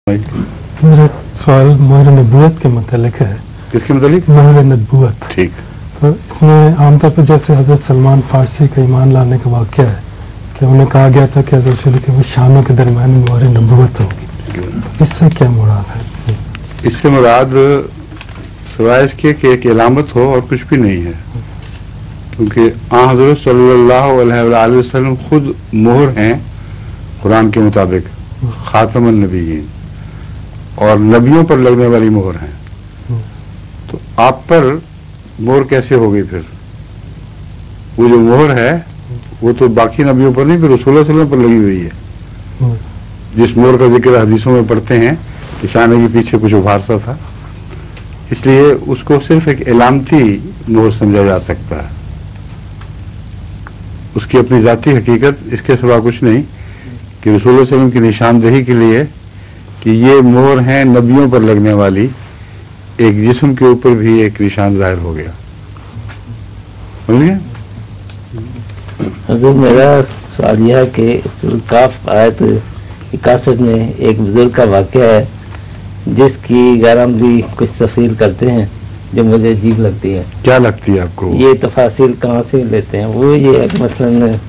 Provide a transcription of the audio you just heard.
मेरा सवाल मोहर नबूवत के मुतालिक है। किसके मुतालिक? मोहर नबूवत। ठीक। तो इसमें आमतौर पर जैसे हज़रत सलमान फारसी का ईमान लाने का वाक़या है कि उन्हें कहा गया था कि हज़रत रसूल के वो शानों के दरमियान मोहर नबूवत होगी, इससे क्या मुराद है? इससे मुराद सिवाय इसके कि एक इलामत हो और कुछ भी नहीं है, क्योंकि हज़रत सल्लल्लाहु अलैहि वसल्लम खुद मोहर हैं कुरान के मुताबिक, खातमुन नबीयीन, और नबियों पर लगने वाली मोहर हैं। तो आप पर मोहर कैसे हो गई फिर? वो जो मोहर है वो तो बाकी नबियों पर नहीं, फिर रसूल सल्लल्लाहु अलैहि वसल्लम पर लगी हुई है। जिस मोहर का जिक्र हदीसों में पढ़ते हैं कि शाने के पीछे कुछ उभार सा था, इसलिए उसको सिर्फ एक इलामती मोहर समझा जा सकता है, उसकी अपनी जाती हकीकत इसके सिवा कुछ नहीं, कि रसूल सल्लल्लाहु अलैहि वसल्लम की निशानदेही के लिए कि ये मोहर हैं नबियों पर लगने वाली, एक जिस्म के ऊपर भी एक निशान जाहिर हो गया। समझिए? हजूर, मेरा सवाल यह है कि सूरह काफ आयत 61 में एक बुजुर्ग का वाक़या है जिसकी गारमदी कुछ तफसील करते हैं जो मुझे अजीब लगती है। क्या लगती है आपको? ये तफासिल कहाँ से लेते हैं? वो ये है कि मसलन